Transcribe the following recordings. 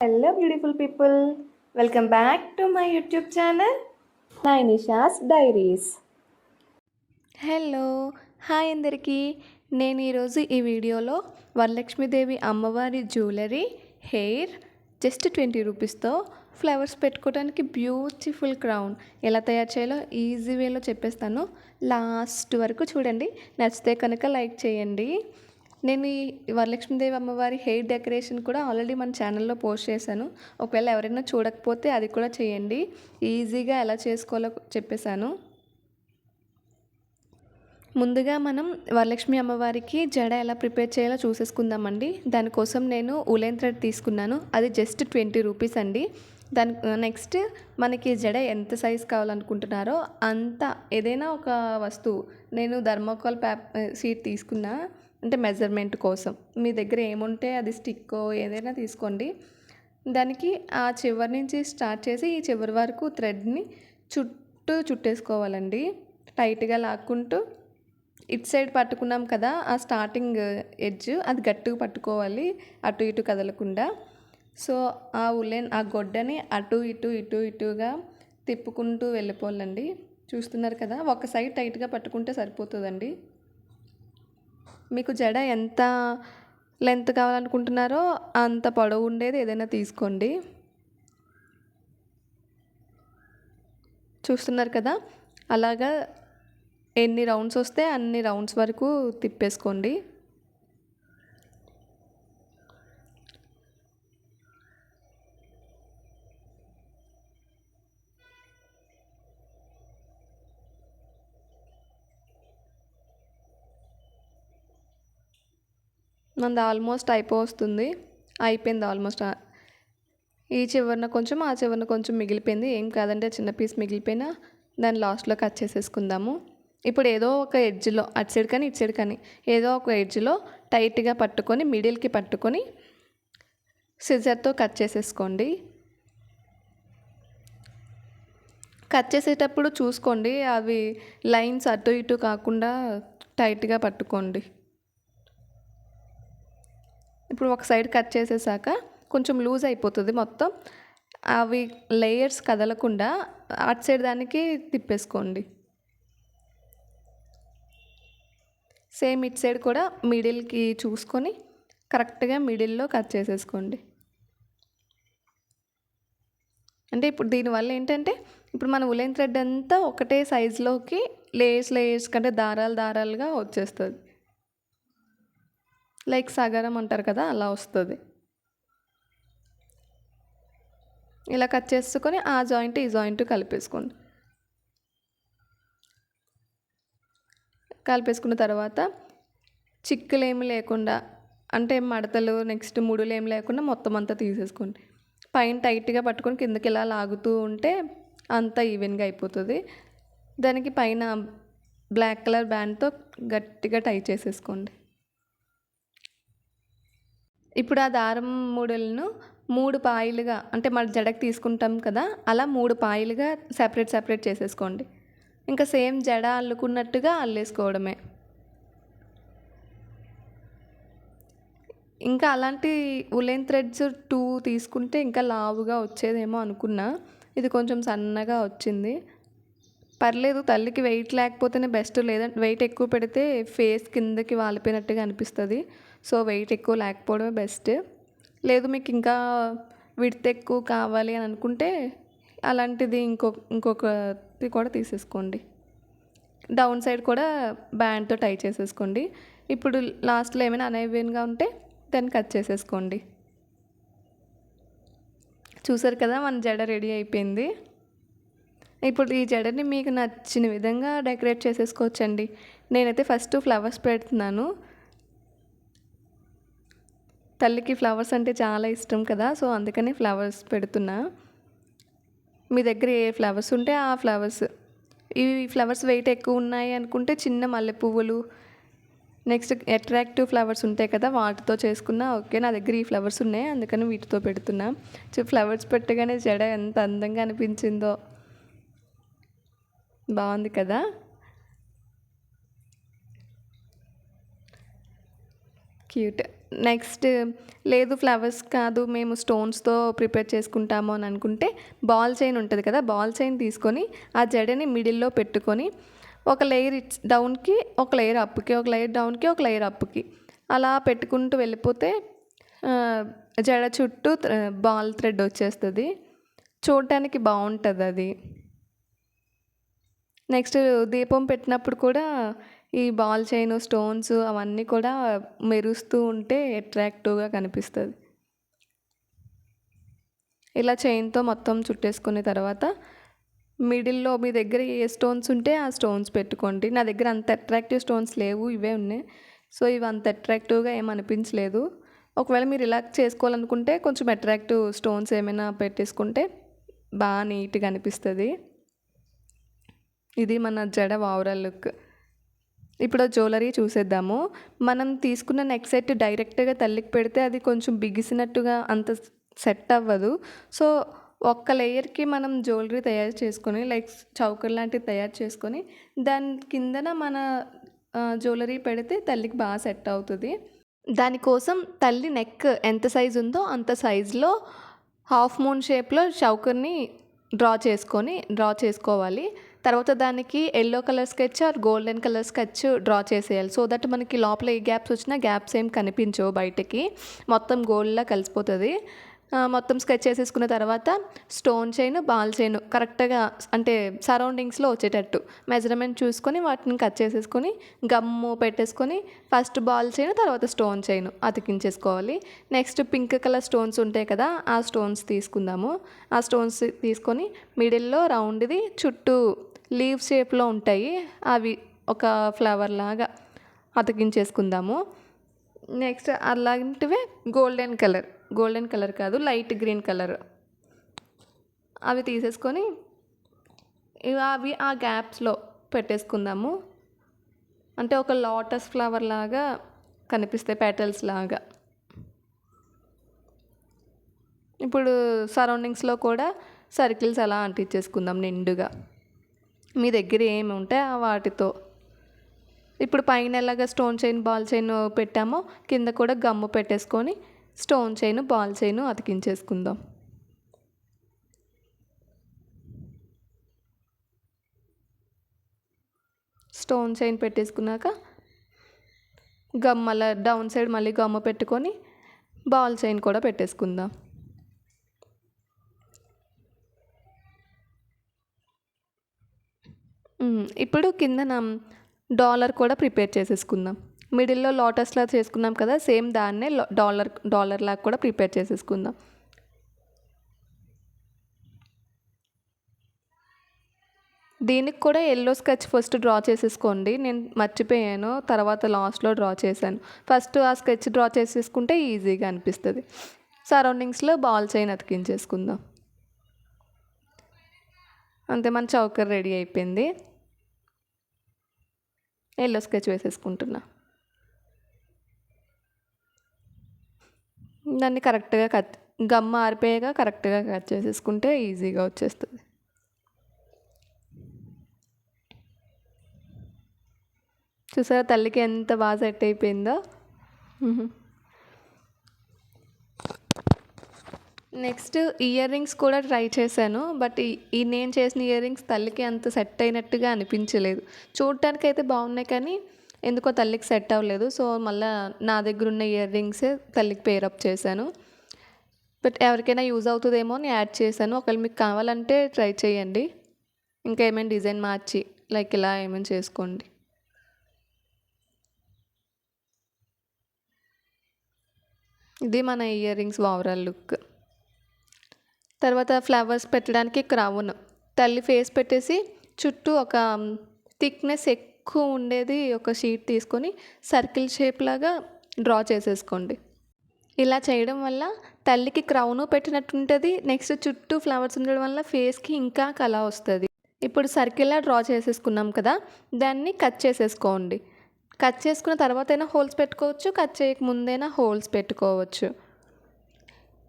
Hello, beautiful people. Welcome back to my YouTube channel, Nainisha's Diaries. Hello hi అందరికీ. నేను ఈరోజు ఈ వీడియోలో వరలక్ష్మీదేవి అమ్మవారి జ్యువెలరీ హెయిర్ జస్ట్ 20 రూపీస్తో ఫ్లవర్స్ పెట్టుకోవడానికి బ్యూటిఫుల్ క్రౌన్ ఎలా తయారు చేయాలో ఈజీ వేలో చెప్పేస్తాను. లాస్ట్ వరకు చూడండి. నచ్చితే కనుక లైక్ చేయండి. నేను ఈ వరలక్ష్మీదేవి అమ్మవారి హెయిర్ డెకరేషన్ కూడా ఆల్రెడీ మన ఛానల్లో పోస్ట్ చేశాను. ఒకవేళ ఎవరైనా చూడకపోతే అది కూడా చేయండి. ఈజీగా ఎలా చేసుకోవాలో చెప్పేశాను. ముందుగా మనం వరలక్ష్మి అమ్మవారికి జడ ఎలా ప్రిపేర్ చేయాలో చూసేసుకుందామండి. దానికోసం నేను ఉలెన్ థ్రెడ్ తీసుకున్నాను. అది జస్ట్ 20 రూపీస్ అండి. నెక్స్ట్ మనకి జడ ఎంత సైజ్ కావాలనుకుంటున్నారో అంత ఏదైనా ఒక వస్తువు, నేను థర్మాకోల్ షీట్ తీసుకున్నా, అంటే మెజర్మెంట్ కోసం. మీ దగ్గర ఏముంటే అది స్టిక్కో ఏదైనా తీసుకోండి. దానికి ఆ చివరి నుంచి స్టార్ట్ చేసి ఈ చివరి వరకు థ్రెడ్ని చుట్టేసుకోవాలండి. టైట్గా లాక్కుంటూ ఇటు సైడ్ పట్టుకున్నాం కదా, ఆ స్టార్టింగ్ ఎడ్జ్ అది గట్టిగా పట్టుకోవాలి, అటు ఇటు కదలకుండా. సో ఆ గొడ్డని అటు ఇటుగా తిప్పుకుంటూ వెళ్ళిపోవాలండి. చూస్తున్నారు కదా, ఒక సైడ్ టైట్గా పట్టుకుంటే సరిపోతుందండి. మీకు జడ ఎంత లెంత్ కావాలనుకుంటున్నారో అంత పొడవు ఉండేది ఏదైనా తీసుకోండి. చూస్తున్నారు కదా, అలాగా ఎన్ని రౌండ్స్ వస్తే అన్ని రౌండ్స్ వరకు తిప్పేసుకోండి. మనది ఆల్మోస్ట్ అయిపోయింది ఆల్మోస్ట్. ఈ చివరన కొంచెం ఆ చివరన కొంచెం మిగిలిపోయింది. ఏం కాదంటే చిన్న పీస్ మిగిలిపోయినా దాన్ని లాస్ట్లో కట్ చేసేసుకుందాము. ఇప్పుడు ఏదో ఒక ఎడ్జ్లో, అటు సైడ్ కానీ ఇటు సైడ్ కానీ ఏదో ఒక ఎడ్జ్లో టైట్గా పట్టుకొని మిడిల్కి పట్టుకొని సిజర్తో కట్ చేసేసుకోండి. కట్ చేసేటప్పుడు చూసుకోండి, అవి లైన్స్ అటు ఇటు కాకుండా టైట్గా పట్టుకోండి. ఇప్పుడు ఒక సైడ్ కట్ చేసేసాక కొంచెం లూజ్ అయిపోతుంది మొత్తం. అవి లేయర్స్ కదలకుండా అటు సైడ్ దానికి తిప్పేసుకోండి. సేమ్ ఇటు సైడ్ కూడా మిడిల్కి చూసుకొని కరెక్ట్గా మిడిల్లో కట్ చేసేసుకోండి. అంటే ఇప్పుడు దీనివల్ల ఏంటంటే, ఇప్పుడు మన ఉలెన్ థ్రెడ్ అంతా ఒకటే సైజులోకి లేయర్స్ కంటే దారాలుగా వచ్చేస్తుంది. లైక్ సగరం అంటారు కదా, అలా వస్తుంది. ఇలా కట్ చేసుకొని ఆ జాయింట్ ఈ జాయింట్ కలిపేసుకున్న తర్వాత చిక్కులేమి లేకుండా, అంటే మడతలు నెక్స్ట్ ముడులేమి లేకుండా మొత్తం అంతా తీసేసుకోండి. పైన టైట్గా పట్టుకొని కిందకి ఇలా లాగుతూ ఉంటే అంతా ఈవెన్గా అయిపోతుంది. దానికి పైన బ్లాక్ కలర్ బ్యాండ్తో గట్టిగా టై చేసేసుకోండి. ఇప్పుడు ఆ దారం మూడలను 3 పాయలుగా, అంటే మన జడకు తీసుకుంటాం కదా, అలా 3 పాయలుగా సెపరేట్ చేసేసుకోండి. ఇంకా సేమ్ జడ అల్లుకున్నట్టుగా అల్లేసుకోవడమే. ఇంకా అలాంటి ఉలెన్ థ్రెడ్స్ 2 తీసుకుంటే ఇంకా లావుగా వచ్చేదేమో అనుకున్నా. ఇది కొంచెం సన్నగా వచ్చింది. పర్లేదు, తల్లికి వెయిట్ లేకపోతేనే బెస్ట్. లేదంటే వెయిట్ ఎక్కువ పెడితే ఫేస్ కిందకి వాలిపోయినట్టుగా అనిపిస్తుంది. సో వెయిట్ ఎక్కువ లేకపోవడమే బెస్ట్. లేదు మీకు ఇంకా విడ్త్ ఎక్కువ కావాలి అని అనుకుంటే అలాంటిది ఇంకొకటి కూడా తీసేసుకోండి. డౌన్ సైడ్ కూడా బ్యాండ్తో టై చేసేసుకోండి. ఇప్పుడు లాస్ట్లో ఏమైనా అనైవెన్గా ఉంటే దాన్ని కట్ చేసేసుకోండి. చూసారు కదా, మన జడ రెడీ అయిపోయింది. ఇప్పుడు ఈ జడని మీకు నచ్చిన విధంగా డెకరేట్ చేసేసుకోవచ్చండి. నేనైతే ఫస్ట్ ఫ్లవర్స్ పెడుతున్నాను. తల్లికి ఫ్లవర్స్ అంటే చాలా ఇష్టం కదా, సో అందుకని ఫ్లవర్స్ పెడుతున్నా. మీ దగ్గర ఏ ఫ్లవర్స్ ఉంటే ఆ ఫ్లవర్స్. ఈ ఫ్లవర్స్ వెయిట్ ఎక్కువ ఉన్నాయి అనుకుంటే చిన్న మల్లె పువ్వులు, నెక్స్ట్ అట్రాక్టివ్ ఫ్లవర్స్ ఉంటాయి కదా, వాటితో చేసుకున్నా ఓకే. నా దగ్గర ఈ ఫ్లవర్స్ ఉన్నాయి, అందుకని వీటితో పెడుతున్నా. ఫ్లవర్స్ పెట్టగానే జడ ఎంత అందంగా అనిపించిందో. బాగుంది కదా. క్యూట్. నెక్స్ట్ లేదు ఫ్లవర్స్ కాదు మేము స్టోన్స్తో ప్రిపేర్ చేసుకుంటాము అని అనుకుంటే బాల్ చైన్ ఉంటుంది కదా, బాల్ చైన్ తీసుకొని ఆ జడని మిడిల్లో పెట్టుకొని ఒక లేయర్ డౌన్కి, ఒక లేయర్ అప్కి, ఒక లేయర్ డౌన్కి, ఒక లేయర్ అప్కి అలా పెట్టుకుంటూ వెళ్ళిపోతే జడ చుట్టూ బాల్ థ్రెడ్ వచ్చేస్తుంది. చూడటానికి బాగుంటుంది అది. నెక్స్ట్ దీపం పెట్టినప్పుడు కూడా ఈ బాల్ చైన్ స్టోన్స్ అవన్నీ కూడా మెరుస్తూ ఉంటే అట్రాక్టివ్గా కనిపిస్తుంది. ఇలా చైన్తో మొత్తం చుట్టేసుకున్న తర్వాత మిడిల్లో మీ దగ్గర ఏ స్టోన్స్ ఉంటే ఆ స్టోన్స్ పెట్టుకోండి. నా దగ్గర అంత అట్రాక్టివ్ స్టోన్స్ లేవు, ఇవే ఉన్నాయి. సో ఇవి అంత అట్రాక్టివ్గా ఏమనిపించలేదు. ఒకవేళ మీరు ఇలా చేసుకోవాలనుకుంటే కొంచెం అట్రాక్టివ్ స్టోన్స్ ఏమైనా పెట్టేసుకుంటే బాగా నీట్గా అనిపిస్తుంది. ఇది మన జడ ఓవరాల్ లుక్. ఇప్పుడు జ్యువెలరీ చూసేద్దాము. మనం తీసుకున్న నెక్ సెట్ డైరెక్ట్గా తల్లికి పెడితే అది కొంచెం బిగిసినట్టుగా అంత సెట్ అవ్వదు. సో ఒక్క లేయర్కి మనం జ్యువెలరీ తయారు చేసుకొని లైక్ చౌకర్ లాంటివి తయారు చేసుకొని దాని కిందన మన జ్యువెలరీ పెడితే తల్లికి బాగా సెట్ అవుతుంది. దానికోసం తల్లి నెక్ ఎంత సైజు ఉందో అంత సైజులో హాఫ్ మూన్ షేప్లో చౌకర్ని డ్రా చేసుకోవాలి. తర్వాత దానికి yellow colour sketch or golden colour sketch draw చేసేయాలి. సో దట్ మనకి లోపల ఏ గ్యాప్స్ వచ్చినా గ్యాప్స్ ఏం కనిపించవు బయటకి, మొత్తం గోల్డ్లా కలిసిపోతుంది. మొత్తం స్కెచ్ చేసేసుకున్న తర్వాత స్టోన్ చైన్, బాల్ చైన్ కరెక్ట్గా అంటే సరౌండింగ్స్లో వచ్చేటట్టు మెజర్మెంట్ చూసుకొని వాటిని కట్ చేసేసుకొని గమ్ము పెట్టేసుకొని ఫస్ట్ బాల్ చైన్ తర్వాత స్టోన్ చైన్ అతికించేసుకోవాలి. నెక్స్ట్ పింక్ కలర్ స్టోన్స్ ఉంటాయి కదా, ఆ స్టోన్స్ తీసుకుందాము. ఆ స్టోన్స్ తీసుకొని మిడిల్లో రౌండ్ది చుట్టూ లీవ్ షేప్లో ఉంటాయి, అవి ఒక ఫ్లవర్ లాగా అతికించేసుకుందాము. నెక్స్ట్ అలాంటివే గోల్డెన్ కలర్ కాదు, లైట్ గ్రీన్ కలర్ అవి తీసేసుకొని అవి ఆ గ్యాప్స్లో పెట్టేసుకుందాము. అంటే ఒక లోటస్ ఫ్లవర్ లాగా కనిపిస్తాయి, పెటల్స్ లాగా. ఇప్పుడు సరౌండింగ్స్లో కూడా సర్కిల్స్ అలా అంటించేసుకుందాం నిండుగా, మీ దగ్గర ఏమి ఉంటే వాటితో. ఇప్పుడు పైన ఎలాగ స్టోన్ చైన్, బాల్ చైన్ పెట్టామో కింద కూడా గమ్ము పెట్టేసుకొని స్టోన్ చైన్, బాల్ చైన్ అతికించేసుకుందాం. స్టోన్ చైన్ పెట్టేసుకున్నాక గమ్మల డౌన్ సైడ్ మళ్ళీ గమ్మ పెట్టుకొని బాల్ చైన్ కూడా పెట్టేసుకుందాం. ఇప్పుడు కిందన డాలర్ కూడా ప్రిపేర్ చేసేసుకుందాం. మిడిల్లో లోటస్లా చేసుకున్నాం కదా, సేమ్ దాన్నే డాలర్ లాగా కూడా ప్రిపేర్ చేసేసుకుందాం. దీనికి కూడా ఎల్లో స్కెచ్ ఫస్ట్ డ్రా చేసేసుకోండి. నేను మర్చిపోయాను, తర్వాత లాస్ట్లో డ్రా చేశాను. ఫస్ట్ ఆ స్కెచ్ డ్రా చేసేసుకుంటే ఈజీగా అనిపిస్తుంది. సరౌండింగ్స్లో బాల్ చైన్ అతికించేసుకుందాం. అంతే, మన చౌకర్ రెడీ అయిపోయింది. ఎల్లో స్కెచ్ వేసేసుకుంటున్నా. దాన్ని కరెక్ట్గా గమ్మ ఆరిపోయాక కరెక్ట్గా కట్ చేసేసుకుంటే ఈజీగా వచ్చేస్తుంది. చూసారా తల్లికి ఎంత బాగా సెట్ అయిపోయిందో. నెక్స్ట్ ఇయర్ రింగ్స్ కూడా ట్రై చేశాను, బట్ ఈ నేను చేసిన ఇయర్ రింగ్స్ తల్లికి అంత సెట్ అయినట్టుగా అనిపించలేదు. చూడటానికి అయితే బాగున్నాయి కానీ ఎందుకో తల్లికి సెట్ అవ్వలేదు. సో మళ్ళీ నా దగ్గర ఉన్న ఇయర్ రింగ్సే తల్లికి పేరప్ చేశాను. బట్ ఎవరికైనా యూజ్ అవుతుందేమో అని యాడ్ చేశాను. ఒకవేళ మీకు కావాలంటే ట్రై చేయండి, ఇంకా ఏమైనా డిజైన్ మార్చి లైక్ ఇలా ఏమైనా చేసుకోండి. ఇది మన ఇయర్ రింగ్స్ ఓవరాల్ లుక్. తర్వాత ఫ్లవర్స్ పెట్టడానికి క్రౌన్, తల్లి ఫేస్ పెట్టేసి చుట్టూ ఒక థిక్నెస్ ఎక్కువ ఉండేది ఒక షీట్ తీసుకొని సర్కిల్ షేప్ లాగా డ్రా చేసేసుకోండి. ఇలా చేయడం వల్ల తల్లికి క్రౌను పెట్టినట్టు ఉంటుంది. నెక్స్ట్ చుట్టూ ఫ్లవర్స్ ఉండడం వల్ల ఫేస్కి ఇంకా కళ వస్తుంది. ఇప్పుడు సర్కిల్లా డ్రా చేసేసుకున్నాం కదా, దాన్ని కట్ చేసేసుకోండి. కట్ చేసుకున్న తర్వాత అయినా హోల్స్ పెట్టుకోవచ్చు, కట్ చేయక ముందైనా హోల్స్ పెట్టుకోవచ్చు.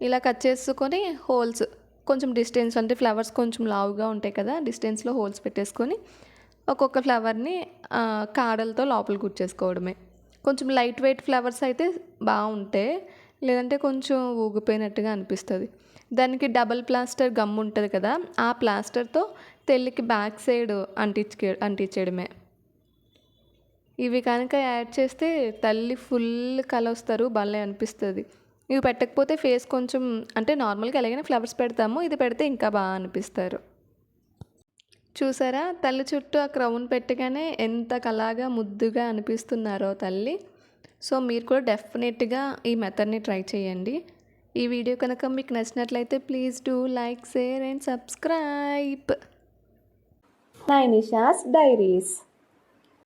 ఇలా కట్ చేసుకొని హోల్స్ కొంచెం డిస్టెన్స్, అంటే ఫ్లవర్స్ కొంచెం లావుగా ఉంటాయి కదా, డిస్టెన్స్లో హోల్స్ పెట్టేసుకొని ఒక్కొక్క ఫ్లవర్ని కాడలతో లోపల గుచ్చేసుకోవడమే. కొంచెం లైట్ వెయిట్ ఫ్లవర్స్ అయితే బాగుంటే, లేదంటే కొంచెం ఊగిపోయినట్టుగా అనిపిస్తుంది. దానికి డబల్ ప్లాస్టర్ గమ్ ఉంటుంది కదా, ఆ ప్లాస్టర్తో తెల్లికి బ్యాక్ సైడ్ అంటించేయడమే. ఇవి కనుక యాడ్ చేస్తే తల్లి ఫుల్ కలొస్తారు, భలే అనిపిస్తుంది. ఇవి పెట్టకపోతే ఫేస్ కొంచెం అంటే నార్మల్గా ఎలాగైనా ఫ్లవర్స్ పెడతాము, ఇది పెడితే ఇంకా బాగా అనిపిస్తారు. చూసారా తల్లి చుట్టూ ఆ క్రౌన్ పెట్టగానే ఎంత కళగా ముద్దుగా అనిపిస్తున్నారో తల్లి. సో మీరు కూడా డెఫినెట్గా ఈ మెథడ్ని ట్రై చేయండి. ఈ వీడియో కనుక మీకు నచ్చినట్లయితే please do like, share and subscribe. Nainisha's diaries.